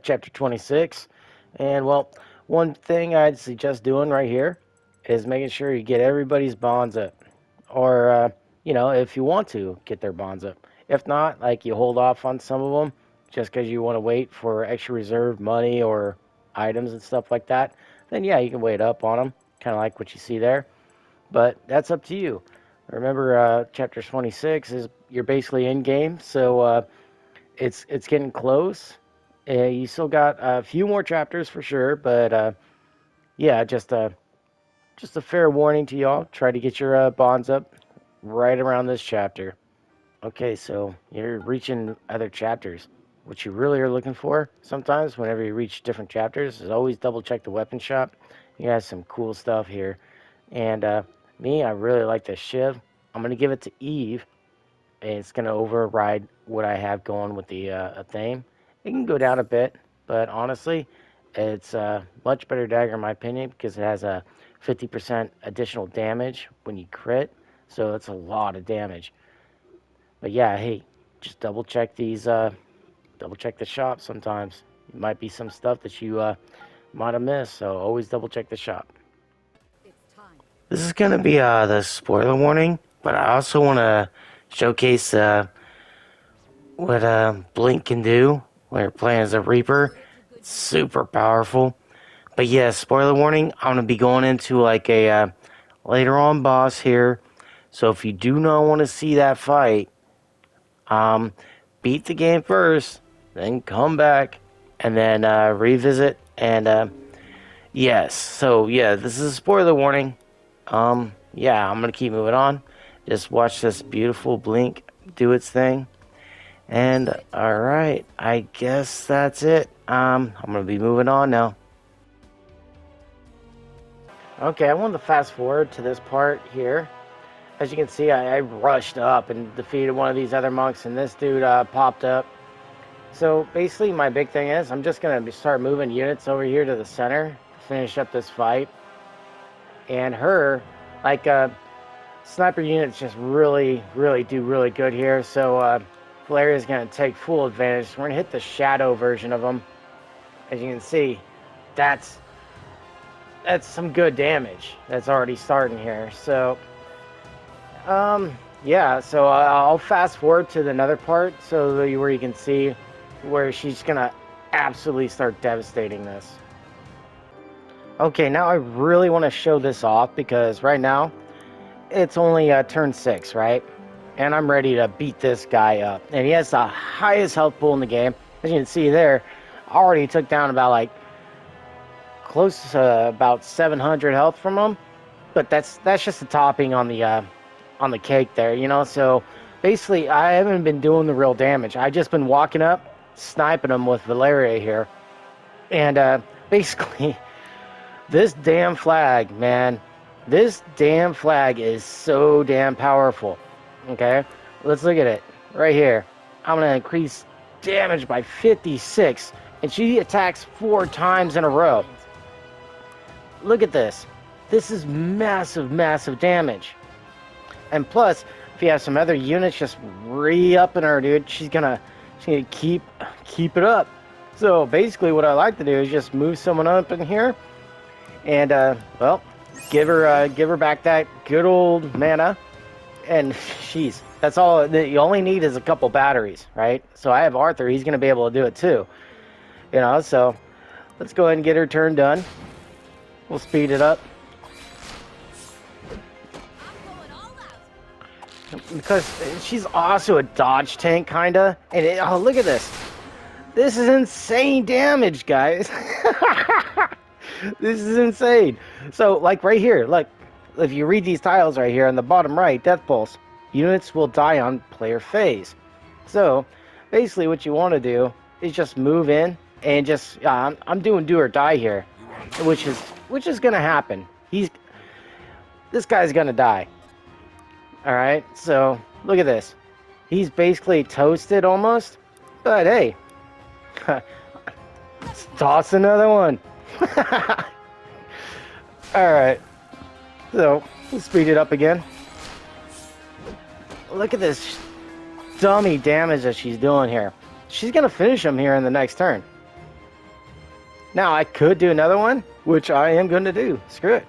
chapter 26. And well, one thing I'd suggest doing right here is making sure you get everybody's bonds up. Or, if you want to get their bonds up. If not, like you hold off on some of them just because you want to wait for extra reserve money or items and stuff like that, then yeah, you can wait up on them. Kind of like what you see there. But that's up to you. Remember, chapter 26 is you're basically in game, so it's getting close. You still got a few more chapters for sure, but yeah, just a fair warning to y'all. Try to get your bonds up right around this chapter. Okay, so you're reaching other chapters. What you really are looking for sometimes, whenever you reach different chapters, is always double check the weapon shop. You got some cool stuff here, and me, I really like this shiv. I'm gonna give it to Eve. It's going to override what I have going with the theme. It can go down a bit, but honestly, it's a much better dagger in my opinion because it has a 50% additional damage when you crit, so it's a lot of damage. But yeah, hey, just double check the shop sometimes. It might be some stuff that you might have missed, so always double check the shop. This is going to be the spoiler warning, but I also want to showcase what Blink can do when you're playing as a Reaper. It's super powerful. But yeah, spoiler warning, I'm going to be going into like a later on boss here. So if you do not want to see that fight, um, beat the game first, then come back, and then revisit. And yes, so yeah, this is a spoiler warning. Yeah, I'm going to keep moving on. Just watch this beautiful Blink do its thing. And alright, I guess that's it. I'm gonna be moving on now. Okay, I want to fast forward to this part here. As you can see, I rushed up and defeated one of these other monks, and this dude popped up. So basically, my big thing is I'm just gonna start moving units over here to the center to finish up this fight. And her, like, sniper units just really do really good here. So Valeria's gonna take full advantage. We're gonna hit the shadow version of them. As you can see, that's some good damage that's already starting here. So yeah, so I'll fast forward to another part so where you can see where she's gonna absolutely start devastating this. Okay, now I really want to show this off because right now it's only turn 6, right? And I'm ready to beat this guy up. And he has the highest health pool in the game. As you can see there, I already took down about like close to about 700 health from him. But that's just the topping on the cake there, you know? So basically, I haven't been doing the real damage. I've just been walking up, sniping him with Valeria here. And basically, this damn flag, man. This damn flag is so damn powerful. Okay? Let's look at it. Right here. I'm going to increase damage by 56. And she attacks 4 times in a row. Look at this. This is massive damage. And plus, if you have some other units just re-upping her, dude, she's gonna keep it up. So basically what I like to do is just move someone up in here and well, give her back that good old mana, and that's all you only need is a couple batteries, right? So I have Arthur, he's gonna be able to do it too. You know, so let's go ahead and get her turn done. We'll speed it up. Because she's also a dodge tank, kinda. And oh, look at this. This is insane damage, guys. This is insane. So, like right here, look, if you read these tiles right here on the bottom right, Death Pulse, units will die on player phase. So, basically what you want to do is just move in and just, I'm doing do or die here, which is gonna happen. This guy's gonna die. All right, so look at this. He's basically toasted almost, but hey, let's toss another one. All right, so we'll speed it up again. Look at this dummy damage that she's doing here. She's gonna finish him here in the next turn. Now I could do another one, which I am going to do. Screw it.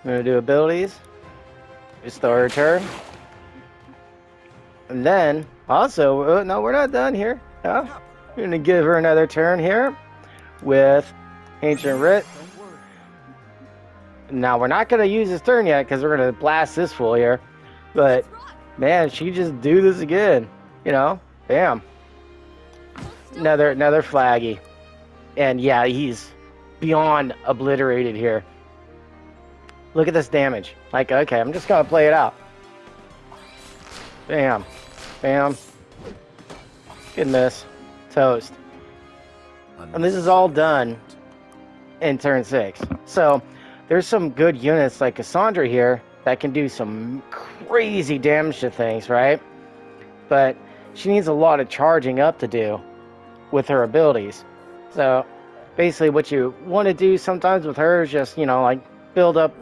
I'm going to do abilities. Restore her turn. And then, also, no, we're not done here. No. We're going to give her another turn here with Ancient Writ. Now, we're not going to use this turn yet because we're going to blast this fool here. But, man, she just do this again. You know, bam. Another flaggy. And yeah, he's beyond obliterated here. Look at this damage. Like, okay, I'm just going to play it out. Bam. Bam. Good miss. Toast. And this is all done in turn 6. So, there's some good units like Cassandra here that can do some crazy damage to things, right? But she needs a lot of charging up to do with her abilities. So, basically what you want to do sometimes with her is just, you know, like build up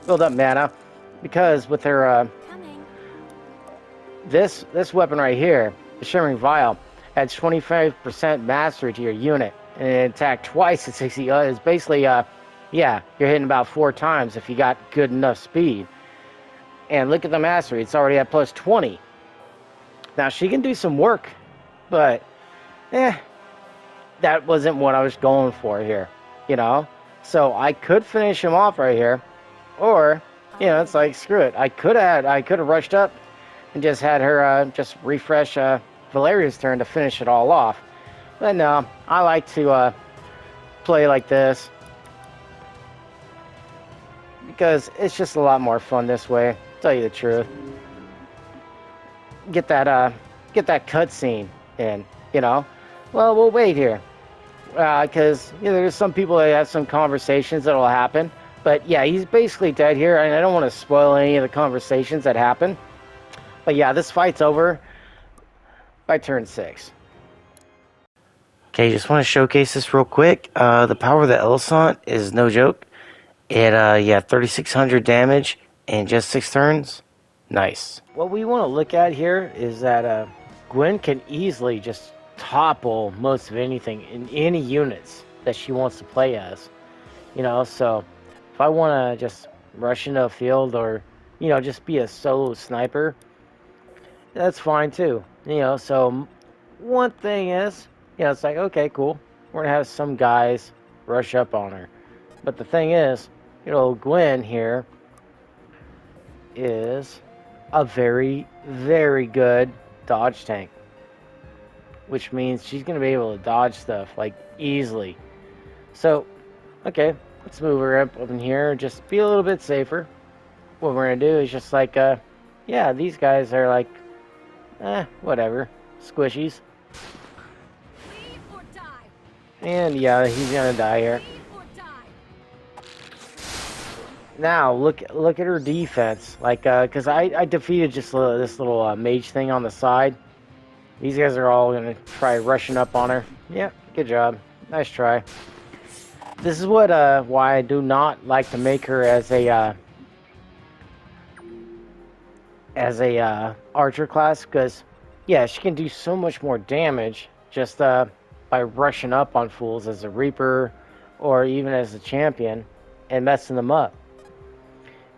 mana, because with her this weapon right here, the Shimmering Vial, adds 25% mastery to your unit, and it attack twice at 60. It's basically yeah, you're hitting about 4 times if you got good enough speed. And look at the mastery, it's already at plus 20. Now she can do some work, but that wasn't what I was going for here, you know? So I could finish him off right here, or, you know, it's like, screw it. I could have rushed up and just had her just refresh Valeria's turn to finish it all off. But no, I like to play like this because it's just a lot more fun this way, to tell you the truth. Get that cutscene in, you know? Well, we'll wait here. Because you know, there's some people that have some conversations that'll happen. But yeah, he's basically dead here, and I don't want to spoil any of the conversations that happen. But yeah, this fight's over by turn 6. Okay, just want to showcase this real quick. The power of the Elisant is no joke. It, yeah, 3,600 damage in just 6 turns. Nice. What we want to look at here is that Gwen can easily just topple most of anything in any units that she wants to play as. You know, so if I want to just rush into a field or, you know, just be a solo sniper, that's fine too. You know, so one thing is, you know, it's like, okay, cool. We're going to have some guys rush up on her. But the thing is, you know, Gwen here is a very, very good dodge tank, which means she's going to be able to dodge stuff like easily. So, okay, let's move her up in here, just be a little bit safer. What we're going to do is just like, yeah, these guys are like, whatever, squishies. And yeah, he's going to die here. Now look at her defense, like because I defeated just this little mage thing on the side. These guys are all gonna try rushing up on her. Yeah, good job, nice try. This is what why I do not like to make her as a archer class, because yeah, she can do so much more damage just by rushing up on fools as a reaper or even as a champion and messing them up.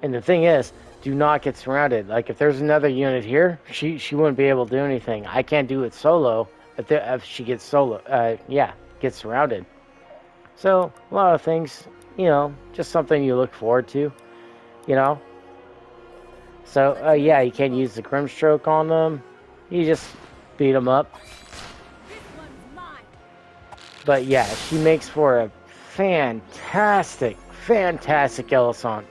And the thing is, do not get surrounded. Like, if there's another unit here, she wouldn't be able to do anything. I can't do it solo if she gets gets surrounded. So, a lot of things, you know, just something you look forward to, you know. So, yeah, you can't use the Grimstroke on them. You just beat them up. But yeah, she makes for a fantastic Elisant,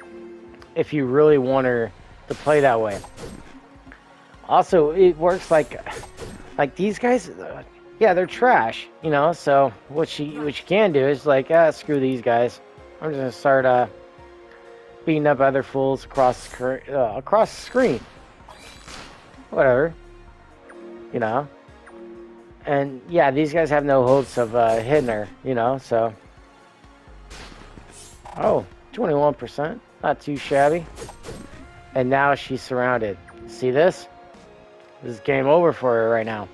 if you really want her to play that way. Also, it works like these guys, yeah, they're trash, you know. So what you can do is like, screw these guys. I'm just gonna start beating up other fools across the screen. Whatever, you know. And yeah, these guys have no hopes of hitting her, you know. So, oh, 21%. Not too shabby. And now she's surrounded. See this? This is game over for her right now.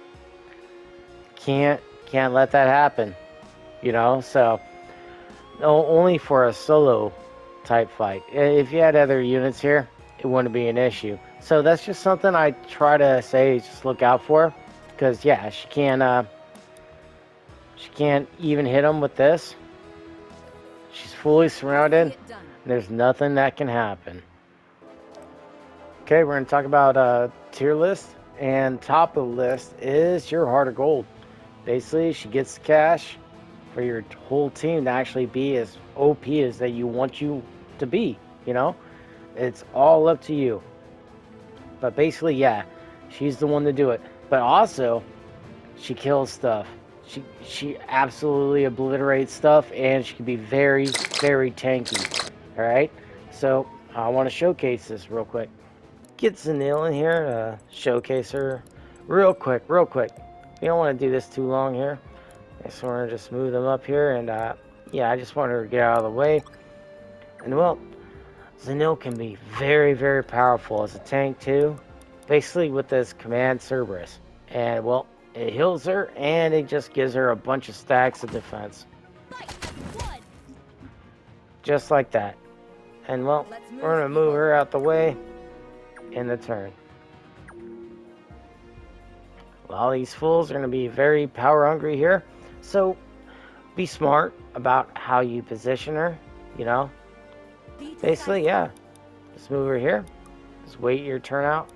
Can't let that happen. So only for a solo type fight. If you had other units here, it wouldn't be an issue. So that's just something I try to say, just look out for, because yeah, she can't even hit him with this. She's fully surrounded. There's nothing that can happen. Okay, we're gonna talk about tier list, and top of the list is your heart of gold. Basically, she gets the cash for your whole team to actually be as OP as that you want you to be. You know, it's all up to you. But basically, yeah, she's the one to do it. But also, she kills stuff. She absolutely obliterates stuff, and she can be very, very tanky. All right. So I want to showcase this real quick. Get Zanele in here, showcase her real quick, real quick. We don't want to do this too long here. So we're gonna just move them up here, and yeah, I just want her to get out of the way. And well, Zanele can be very, very powerful as a tank too. Basically with this command Cerberus. And well, it heals her and it just gives her a bunch of stacks of defense. Just like that. And well, we're gonna move her out the way in the turn. Well, these fools are gonna be very power hungry here. So be smart about how you position her, you know. Basically, yeah. Just move her here. Just wait your turn out.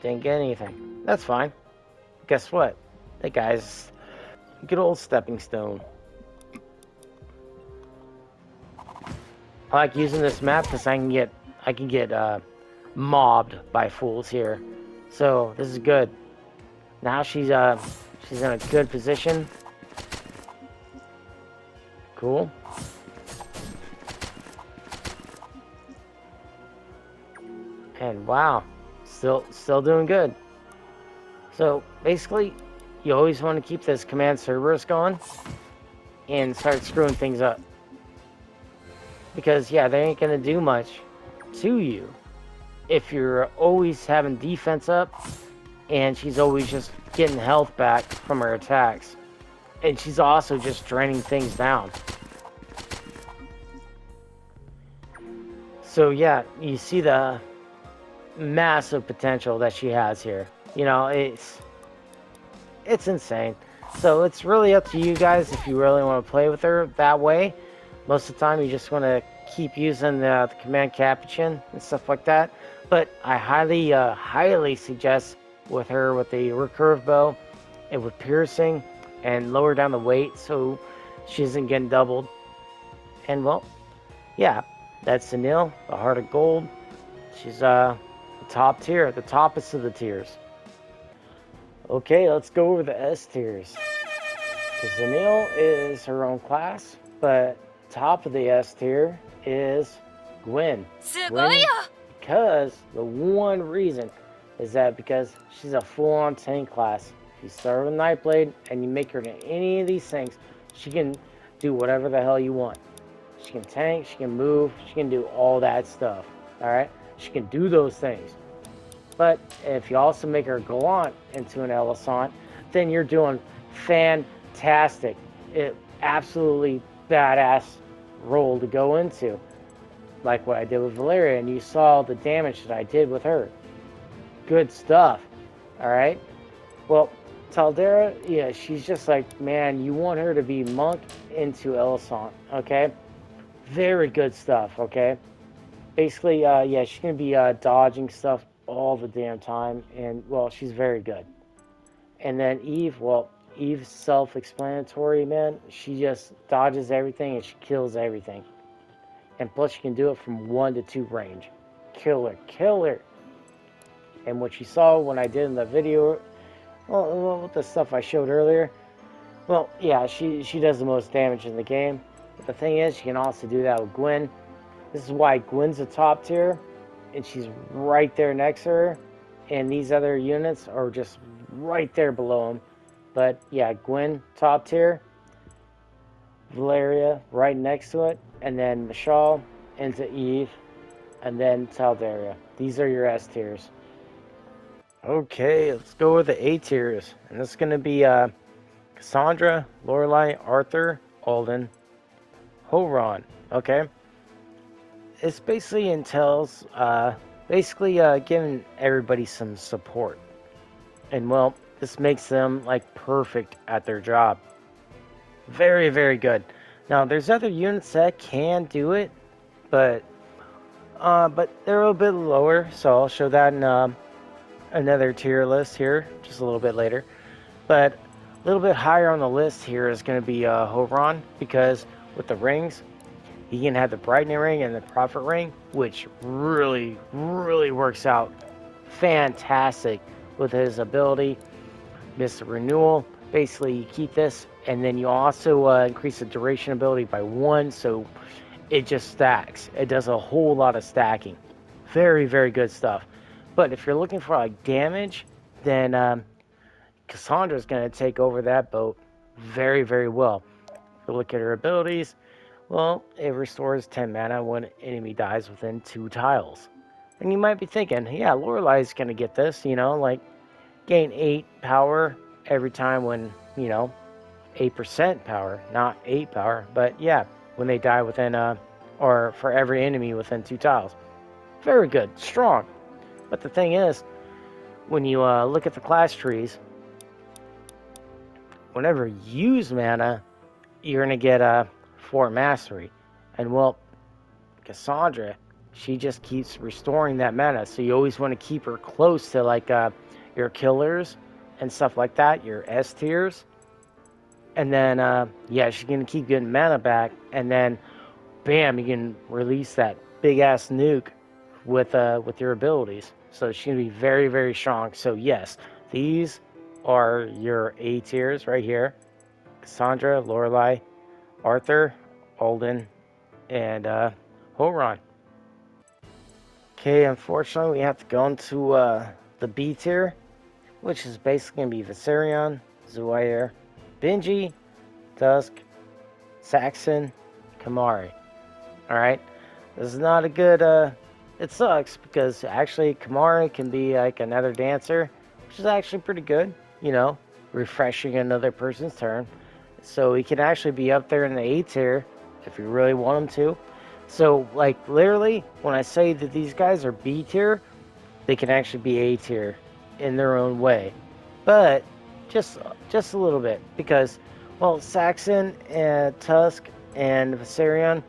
Didn't get anything. That's fine. Guess what? That guy's a good old stepping stone. I like using this map because I can get mobbed by fools here. So this is good. Now she's in a good position. Cool. And wow, still doing good. So basically, you always want to keep this command Cerberus going and start screwing things up. Because yeah, they ain't gonna do much to you if you're always having defense up and she's always just getting health back from her attacks. And she's also just draining things down. So yeah, you see the massive potential that she has here. It's insane. So it's really up to you guys if you really want to play with her that way. Most of the time, you just want to keep using the command capuchin and stuff like that. But I highly suggest with her with the recurve bow and with piercing and lower down the weight so she isn't getting doubled. And well, yeah, that's Zanele, the heart of gold. She's the top tier, the toppest of the tiers. Okay, let's go over the S tiers. Because Zanele is her own class, but top of the S tier is Gwen. Gwen, because the one reason is that because she's a full-on tank class. If you start with Nightblade and you make her to any of these things, she can do whatever the hell you want. She can tank, she can move, she can do all that stuff. Alright? She can do those things. But if you also make her Gallant into an Elisant, then you're doing fantastic. It absolutely badass role to go into. Like what I did with Valeria, and you saw the damage that I did with her. Good stuff. Alright? Well, Taldera, yeah, she's just like, man, you want her to be Monk into Elisant, okay? Very good stuff, okay? Basically, yeah, she's going to be dodging stuff all the damn time, and, well, she's very good. And then Eve, well, Eve's self-explanatory, man. She just dodges everything and she kills everything. And plus, she can do it from 1 to 2 range. Killer, killer. And what you saw when I did in the video, well, with the stuff I showed earlier, well, yeah, she does the most damage in the game. But the thing is, she can also do that with Gwen. This is why Gwen's a top tier, and she's right there next to her. And these other units are just right there below them. But yeah, Gwen, top tier. Valeria, right next to it. And then Michal, into Eve, and then Taldaria. These are your S tiers. Okay, let's go with the A tiers. And this is going to be Cassandra, Lorelei, Arthur, Alden, Horon. Okay? It's basically entails giving everybody some support. And well, this makes them like perfect at their job. Very, very good. Now, there's other units that can do it, but they're a little bit lower. So I'll show that in another tier list here, just a little bit later. But a little bit higher on the list here is going to be Horon, because with the rings, he can have the brightening ring and the prophet ring, which really, really works out fantastic with his ability. Mr. Renewal. Basically, you keep this, and then you also increase the duration ability by 1, so it just stacks. It does a whole lot of stacking. Very, very good stuff. But if you're looking for like damage, then Cassandra's going to take over that boat very, very well. If you look at her abilities, well, it restores 10 mana when an enemy dies within 2 tiles. And you might be thinking, yeah, Lorelai's going to get this, like gain 8 power every time when, 8% power, not 8 power, but yeah, when they die within, or for every enemy within 2 tiles. Very good, strong. But the thing is, when you look at the class trees, whenever you use mana, you're going to get 4 mastery. And well, Cassandra, she just keeps restoring that mana. So you always want to keep her close to like your killers and stuff like that, your S tiers. And then yeah, she's gonna keep getting mana back, and then bam, you can release that big ass nuke with your abilities. So she's gonna be very, very strong. So yes, these are your A tiers right here: Cassandra, Lorelei, Arthur, Alden, and Horon. Okay, unfortunately, we have to go into the B tier, which is basically going to be Viserion, Zuair, Benji, Dusk, Saxon, Kamari. Alright? This is not a good, it sucks because actually Kamari can be like another dancer, which is actually pretty good, refreshing another person's turn. So he can actually be up there in the A tier if you really want him to. So, like, literally, when I say that these guys are B tier, they can actually be A tier in their own way. But just a little bit, because, well, Saxon and Tusk and Viserion,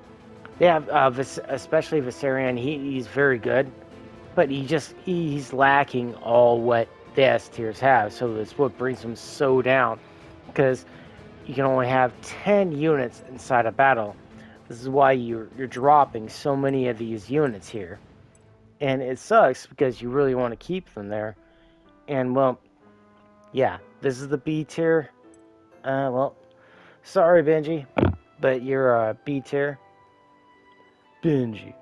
they have, especially Viserion, he's very good, but he's lacking all what the S tiers have. So that's what brings him so down, because you can only have 10 units inside a battle. This is why you're dropping so many of these units here. And it sucks because you really want to keep them there. And well, yeah, this is the B tier. Well, sorry, Benji, but you're a B tier. Benji.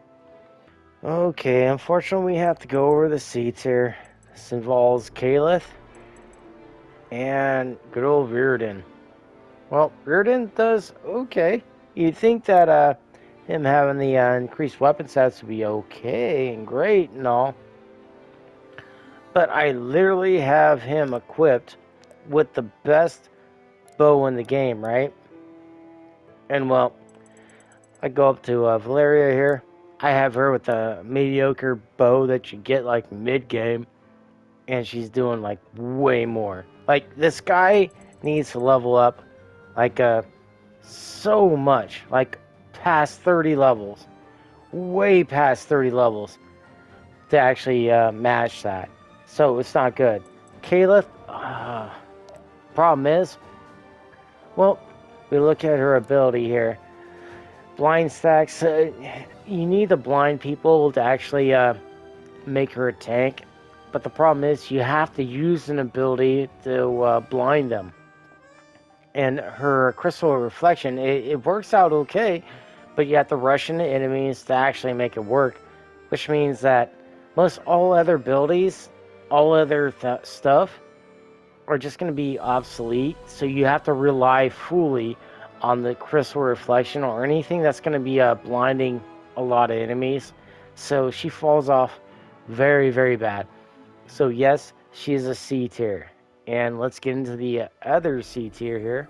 Okay, unfortunately, we have to go over the C tier. This involves Caliph and good old Reardon. Well, Reardon does okay. You'd think that him having the increased weapon stats would be okay and great and all. But I literally have him equipped with the best bow in the game, right? And well, I go up to Valeria here. I have her with a mediocre bow that you get like mid game, and she's doing like way more. Like this guy needs to level up like so much, like past 30 levels, way past 30 levels to actually match that. So it's not good. Caliph, problem is, well, we look at her ability here. Blind stacks, you need the blind people to actually make her a tank. But the problem is you have to use an ability to blind them. And her crystal reflection, it works out okay, but you have to rush into enemies to actually make it work. Which means that most all other abilities, all other stuff, are just going to be obsolete. So you have to rely fully on the crystal reflection or anything that's going to be blinding a lot of enemies. So she falls off very, very bad. So yes, She's a C tier. And let's get into the other C tier here.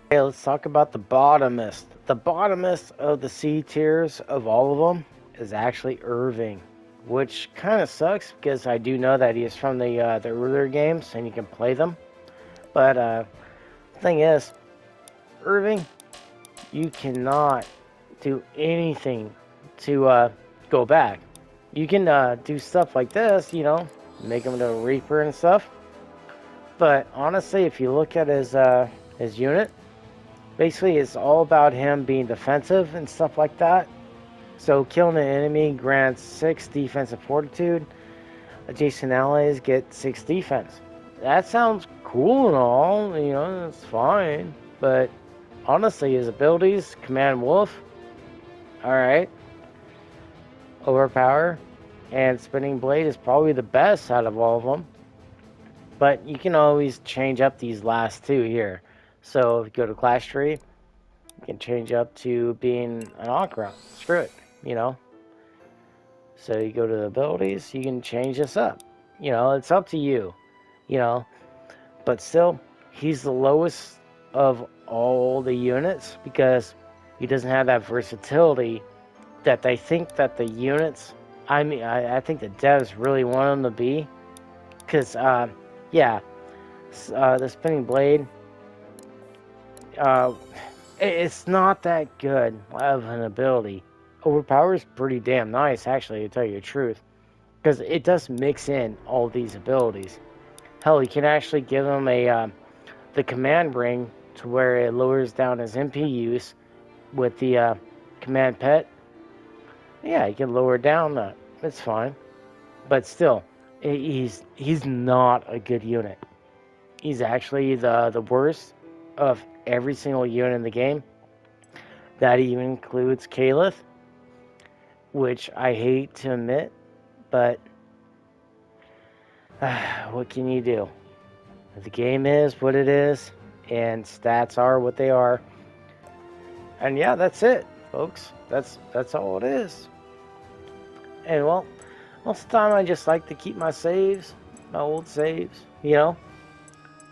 Okay, let's talk about the bottomest. The bottomest of the C tiers of all of them is actually Irving, which kind of sucks because I do know that he is from the earlier games and you can play them. But the thing is, Irving, you cannot do anything to go back. You can do stuff like this, make him into a Reaper and stuff. But honestly, if you look at his unit, basically it's all about him being defensive and stuff like that. So killing an enemy grants 6 defensive fortitude. Adjacent allies get 6 defense. That sounds cool and all, it's fine. But honestly, his abilities, Command Wolf, alright, Overpower, and Spinning Blade is probably the best out of all of them. But you can always change up these last two here. So if you go to Clash Tree, you can change up to being an Aqua. Screw it, So you go to the abilities, you can change this up. It's up to you, you know. But still, he's the lowest of all the units because he doesn't have that versatility that they think that the units, I think the devs really want him to be. Because, yeah, the Spinning Blade, uh, it's not that good of an ability. Overpower is pretty damn nice, actually, to tell you the truth. Because it does mix in all these abilities. Hell, you can actually give him the command ring to where it lowers down his MP use with the command pet. Yeah, you can lower down that. It's fine. But still, he's not a good unit. He's actually the worst of every single unit in the game. That even includes Caliph, which I hate to admit, but what can you do? The game is what it is, and stats are what they are. And yeah, that's it, folks. That's all it is. And well, most of the time I just like to keep my saves, my old saves.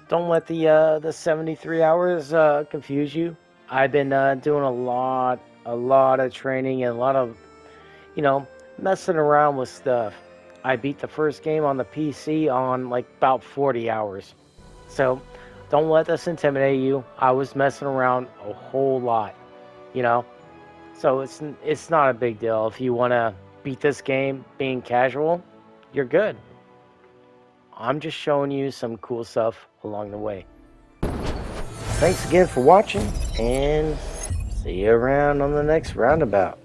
Don't let the 73 hours confuse you. I've been doing a lot of training and a lot of messing around with stuff. I beat the first game on the PC on like about 40 hours. So don't let this intimidate you. I was messing around a whole lot, you know. So it's not a big deal. If you want to beat this game being casual, you're good. I'm just showing you some cool stuff along the way. Thanks again for watching, and see you around on the next roundabout.